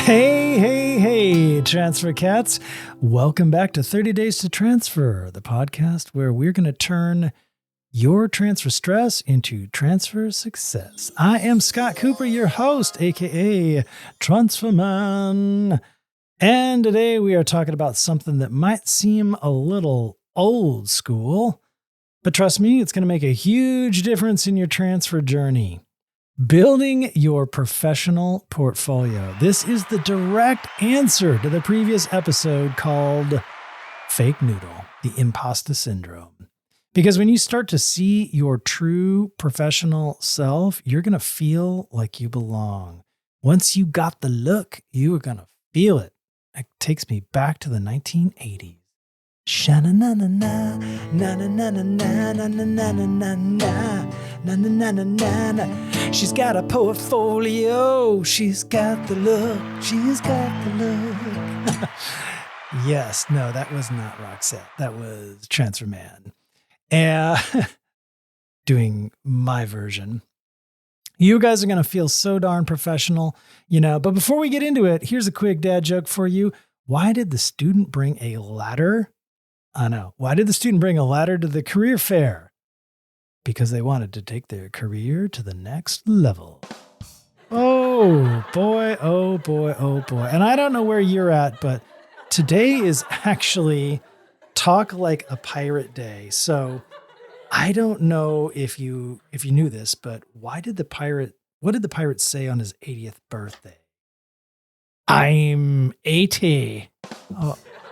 Hey, Transfer Cats. Welcome back to 30 Days to Transfer, the podcast where we're going to turn your transfer stress into transfer success. I am Scott Cooper, your host, aka Transferman. And today we are talking about something that might seem a little old school, but trust me, it's going to make a huge difference in your transfer journey. Building your professional portfolio. This is the direct answer to the previous episode called Fake Noodle, the Imposter Syndrome. Because when you start to see your true professional self, you're going to feel like you belong. Once you got the look, you are going to feel it. It takes me back to the 1980s. Sha-na-na-na-na, na-na-na-na-na, na-na-na-na-na, na-na-na-na-na. She's got a portfolio. She's got the look. She's got the look. Yes, no, that was not Roxette. That was Transfer Man. And doing my version. You guys are going to feel so darn professional, but before we get into it, here's a quick dad joke for you. Why did the student bring a ladder? I know. Why did the student bring a ladder to the career fair? Because they wanted to take their career to the next level. Oh boy, oh boy, oh boy. And I don't know where you're at, but today is actually Talk Like a Pirate Day. So I don't know if you knew this, but what did the pirate say on his 80th birthday? I'm 80.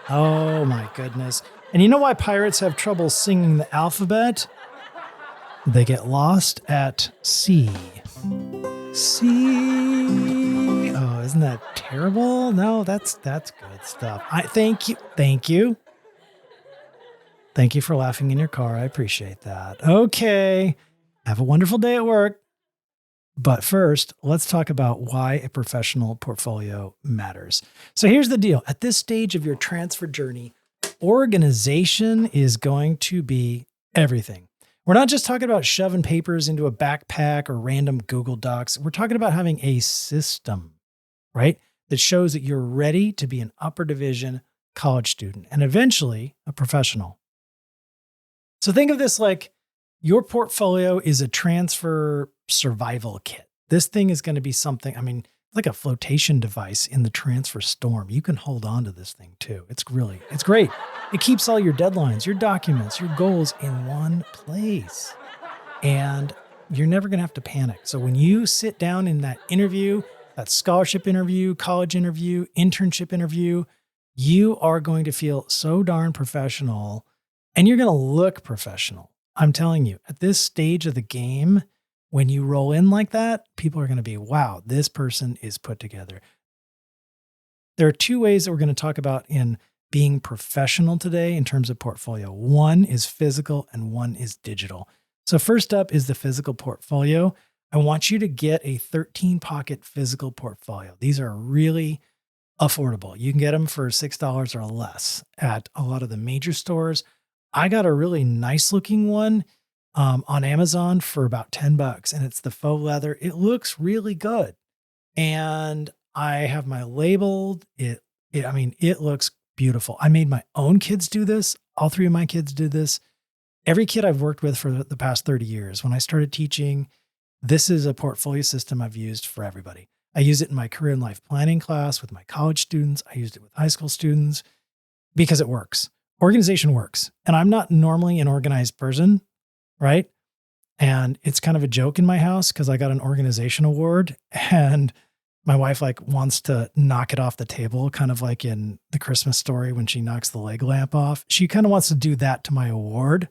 Oh my goodness. And you know why pirates have trouble singing the alphabet? They get lost at sea. Sea. Oh, isn't that terrible? No, that's good stuff. Thank you. Thank you for laughing in your car. I appreciate that. Okay. Have a wonderful day at work. But first, let's talk about why a professional portfolio matters. So here's the deal. At this stage of your transfer journey, organization is going to be everything. We're not just talking about shoving papers into a backpack or random Google Docs. We're talking about having a system, right? That shows that you're ready to be an upper division college student and eventually a professional. So think of this like your portfolio is a transfer survival kit. This thing is going to be something, like a flotation device in the transfer storm. You can hold on to this thing too. It's great. It keeps all your deadlines, your documents, your goals in one place. And you're never going to have to panic. So when you sit down in that interview, that scholarship interview, college interview, internship interview, you are going to feel so darn professional and you're going to look professional. I'm telling you, at this stage of the game, when you roll in like that, people are going to be, wow, this person is put together. There are two ways that we're going to talk about in being professional today in terms of portfolio. One is physical and one is digital. So first up is the physical portfolio. I want you to get a 13-pocket physical portfolio. These are really affordable. You can get them for $6 or less at a lot of the major stores. I got a really nice looking one on Amazon for about $10, and it's the faux leather. It looks really good. And I have my labeled. It looks beautiful. I made my own kids do this. All three of my kids did this. Every kid I've worked with for the past 30 years, when I started teaching, this is a portfolio system I've used for everybody. I use it in my career and life planning class with my college students. I used it with high school students because it works. Organization works. And I'm not normally an organized person, right? And it's kind of a joke in my house because I got an organization award and my wife wants to knock it off the table, kind of like in The Christmas Story when she knocks the leg lamp off. She kind of wants to do that to my award.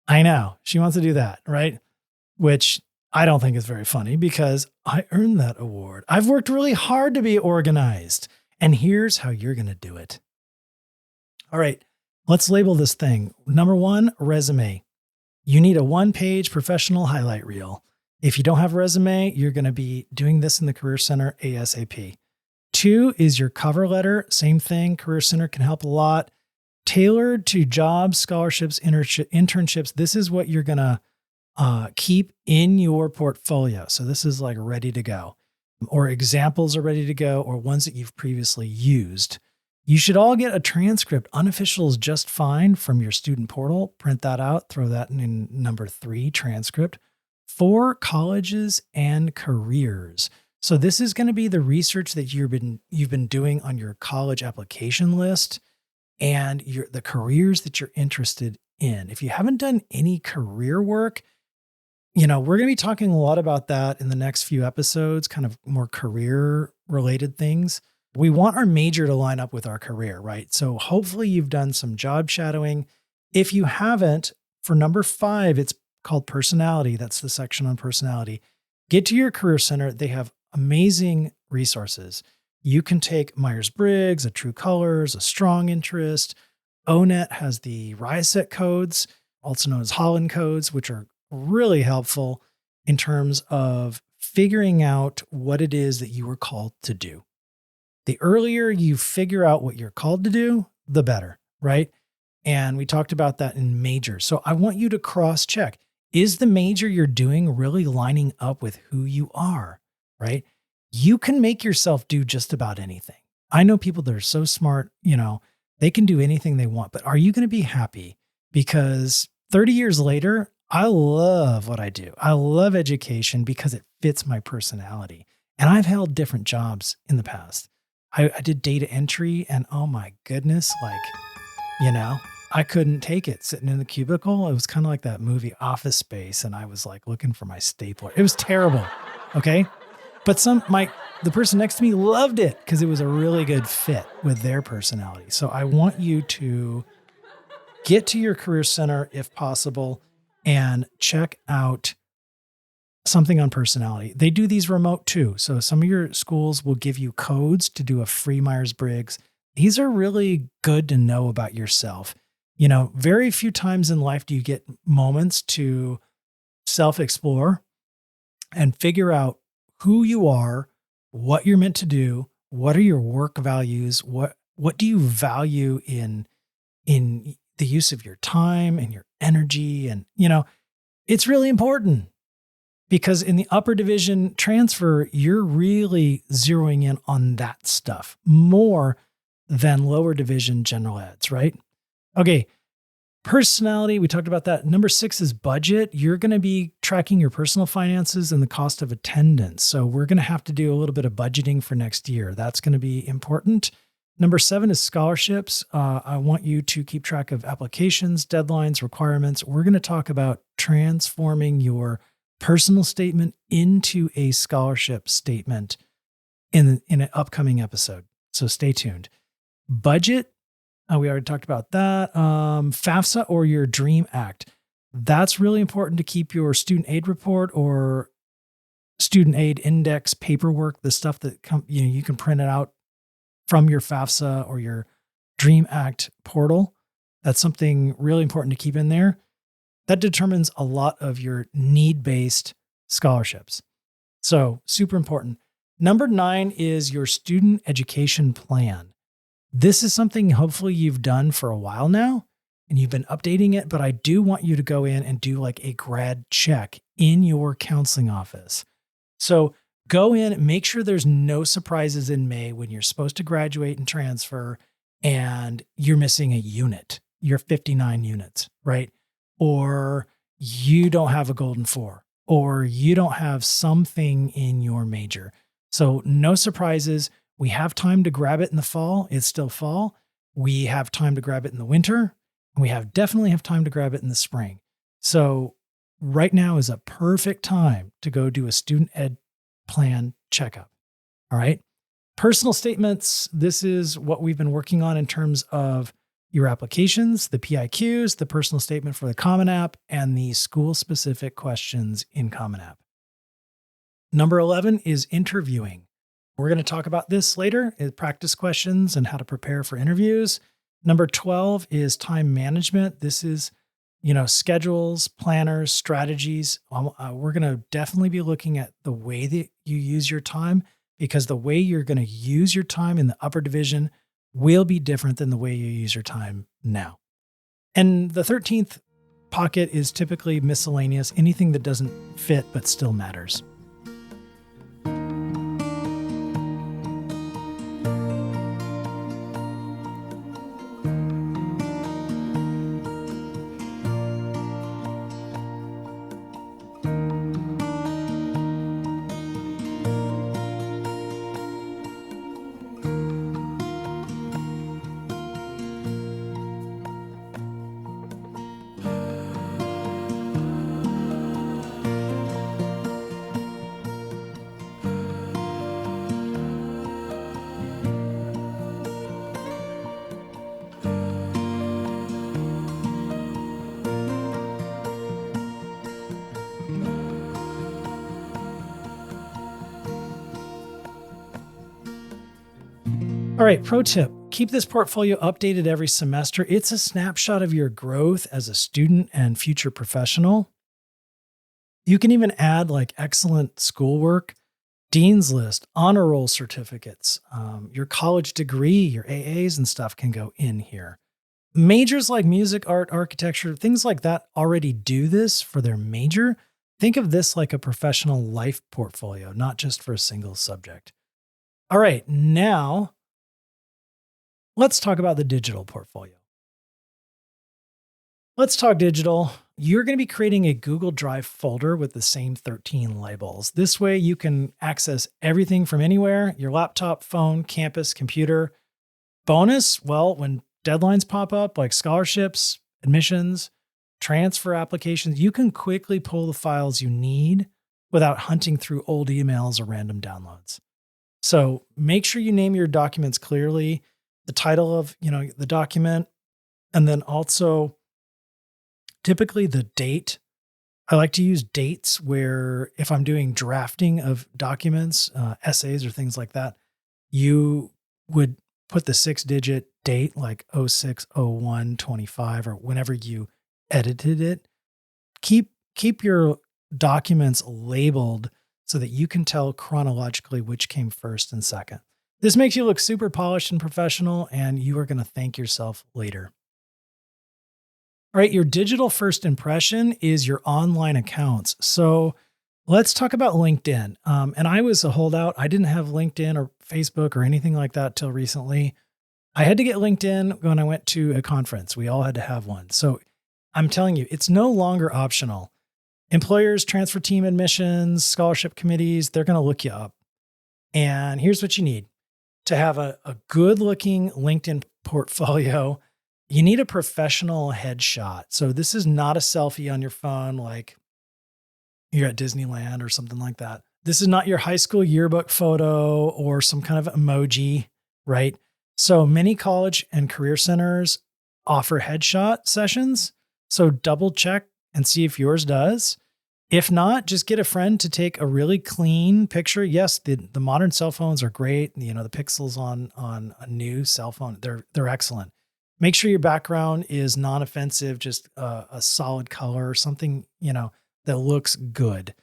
I know. She wants to do that, right? Which I don't think is very funny because I earned that award. I've worked really hard to be organized. And here's how you're going to do it. All right, let's label this thing. Number one, resume. You need a 1-page professional highlight reel. If you don't have a resume, you're going to be doing this in the Career Center ASAP. 2 is your cover letter. Same thing. Career Center can help a lot. Tailored to jobs, scholarships, internships. This is what you're going to keep in your portfolio. So this is ready to go. or examples are ready to go, or ones that you've previously used. You should all get a transcript. Unofficial is just fine from your student portal. Print that out, throw that in number 3, transcript. For colleges and careers. So this is going to be the research that you've been doing on your college application list and the careers that you're interested in. If you haven't done any career work, we're going to be talking a lot about that in the next few episodes, kind of more career related things. We want our major to line up with our career, right? So hopefully you've done some job shadowing. If you haven't, for number 5, it's called personality. That's the section on personality. Get to your career center. They have amazing resources. You can take Myers-Briggs, a True Colors, a Strong Interest. ONET has the RISET codes, also known as Holland codes, which are really helpful in terms of figuring out what it is that you were called to do. The earlier you figure out what you're called to do, the better, right? And we talked about that in majors. So I want you to cross-check. Is the major you're doing really lining up with who you are, right? You can make yourself do just about anything. I know people that are so smart, they can do anything they want, but are you going to be happy? Because 30 years later, I love what I do. I love education because it fits my personality. And I've held different jobs in the past. I did data entry and oh my goodness, I couldn't take it sitting in the cubicle. It was kind of like that movie Office Space. And I was like looking for my stapler. It was terrible. Okay. But the person next to me loved it because it was a really good fit with their personality. So I want you to get to your career center if possible and check out something on personality. They do these remote too. So some of your schools will give you codes to do a free Myers-Briggs. These are really good to know about yourself. Very few times in life do you get moments to self-explore and figure out who you are, what you're meant to do, what are your work values, what do you value in the use of your time and your energy. And, it's really important because in the upper division transfer, you're really zeroing in on that stuff more than lower division general eds, right? Okay. Personality, we talked about that. Number 6 is budget. You're going to be tracking your personal finances and the cost of attendance. So we're going to have to do a little bit of budgeting for next year. That's going to be important. Number 7 is scholarships. I want you to keep track of applications, deadlines, requirements. We're going to talk about transforming your personal statement into a scholarship statement in an upcoming episode. So stay tuned. Budget. We already talked about that. FAFSA or your DREAM Act. That's really important to keep your student aid report or student aid index paperwork, the stuff that you can print it out from your FAFSA or your DREAM Act portal. That's something really important to keep in there. That determines a lot of your need-based scholarships. So super important. Number 9 is your student education plan. This is something hopefully you've done for a while now and you've been updating it, but I do want you to go in and do like a grad check in your counseling office. So go in, make sure there's no surprises in May when you're supposed to graduate and transfer and you're missing a unit. You're 59 units, right? Or you don't have a golden 4, or you don't have something in your major. So no surprises. We have time to grab it in the fall. It's still fall. We have time to grab it in the winter. And we definitely have time to grab it in the spring. So right now is a perfect time to go do a student ed plan checkup. All right. Personal statements. This is what we've been working on in terms of your applications, the PIQs, the personal statement for the Common App, and the school-specific questions in Common App. Number 11 is interviewing. We're going to talk about this later, practice questions and how to prepare for interviews. Number 12 is time management. This is, schedules, planners, strategies. We're going to definitely be looking at the way that you use your time, because the way you're going to use your time in the upper division will be different than the way you use your time now. And the 13th pocket is typically miscellaneous, anything that doesn't fit but still matters. All right, pro tip, keep this portfolio updated every semester. It's a snapshot of your growth as a student and future professional. You can even add like excellent schoolwork, Dean's List, honor roll certificates, your college degree, your AAs and stuff can go in here. Majors like music, art, architecture, things like that already do this for their major. Think of this like a professional life portfolio, not just for a single subject. All right, now let's talk about the digital portfolio. Let's talk digital. You're going to be creating a Google Drive folder with the same 13 labels. This way you can access everything from anywhere, your laptop, phone, campus, computer. Bonus, well, when deadlines pop up like scholarships, admissions, transfer applications, you can quickly pull the files you need without hunting through old emails or random downloads. So make sure you name your documents clearly, the title of, the document, and then also typically the date. I like to use dates where if I'm doing drafting of documents, essays or things like that, you would put the 6-digit date like 06/01/25 or whenever you edited it. Keep your documents labeled so that you can tell chronologically which came first and second. This makes you look super polished and professional, and you are going to thank yourself later. All right, your digital first impression is your online accounts. So let's talk about LinkedIn. And I was a holdout. I didn't have LinkedIn or Facebook or anything like that till recently. I had to get LinkedIn when I went to a conference. We all had to have one. So I'm telling you, it's no longer optional. Employers, transfer team admissions, scholarship committees, they're going to look you up. And here's what you need to have a good looking LinkedIn portfolio. You need a professional headshot. So this is not a selfie on your phone like you're at Disneyland or something like that. This is not your high school yearbook photo or some kind of emoji, right? So many college and career centers offer headshot sessions. So double check and see if yours does. If not, just get a friend to take a really clean picture. Yes, the modern cell phones are great. The pixels on a new cell phone, they're excellent. Make sure your background is non-offensive, just a solid color or something, that looks good.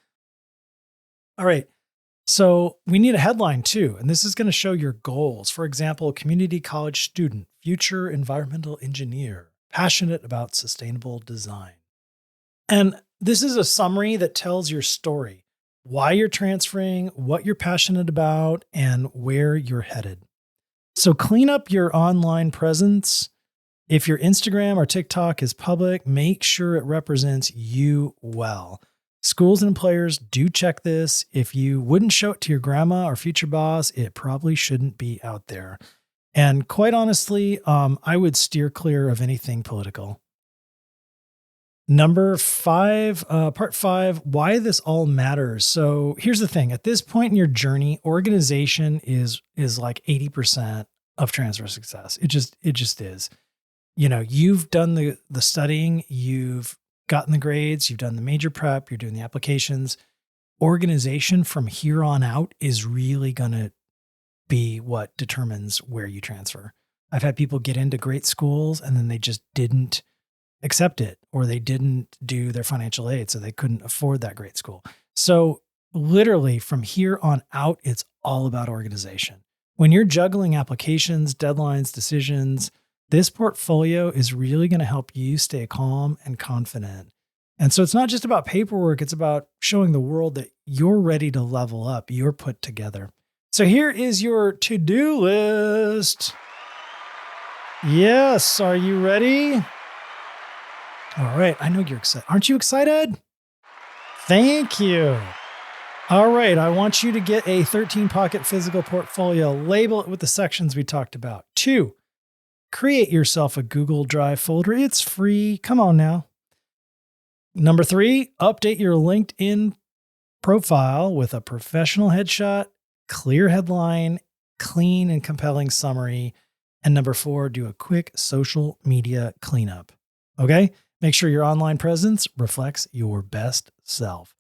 All right. So we need a headline too, and this is going to show your goals. For example, community college student, future environmental engineer, passionate about sustainable design. And this is a summary that tells your story, why you're transferring, what you're passionate about, and where you're headed. So clean up your online presence. If your Instagram or TikTok is public, make sure it represents you well. Schools and employers do check this. If you wouldn't show it to your grandma or future boss, it probably shouldn't be out there. And quite honestly, I would steer clear of anything political. Number 5, part 5, why this all matters. So here's the thing. At this point in your journey, organization is like 80% of transfer success. It just is. You've done the studying, you've gotten the grades, you've done the major prep, you're doing the applications. Organization from here on out is really going to be what determines where you transfer. I've had people get into great schools and then they just didn't accept it, or they didn't do their financial aid, so they couldn't afford that great school. So literally from here on out, it's all about organization. When you're juggling applications, deadlines, decisions, this portfolio is really going to help you stay calm and confident. And so it's not just about paperwork, it's about showing the world that you're ready to level up, you're put together. So here is your to-do list. Yes, are you ready? All right, I know you're excited. Aren't you excited? Thank you. All right, I want you to get a 13-pocket physical portfolio. Label it with the sections we talked about. 2, create yourself a Google Drive folder. It's free. Come on now. Number 3, update your LinkedIn profile with a professional headshot, clear headline, clean and compelling summary. And number 4, do a quick social media cleanup. Okay? Make sure your online presence reflects your best self.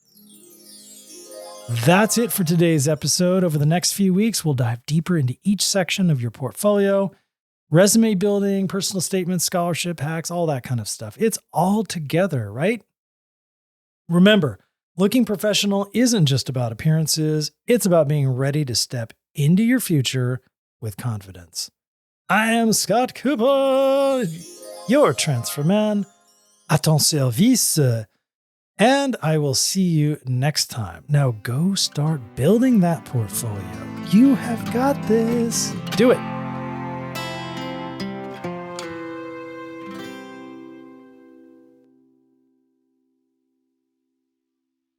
That's it for today's episode. Over the next few weeks, we'll dive deeper into each section of your portfolio, resume building, personal statements, scholarship hacks, all that kind of stuff. It's all together, right? Remember, looking professional isn't just about appearances. It's about being ready to step into your future with confidence. I am Scott Cooper, your transfer man, à ton service, and I will see you next time. Now go start building that portfolio. You have got this. Do it.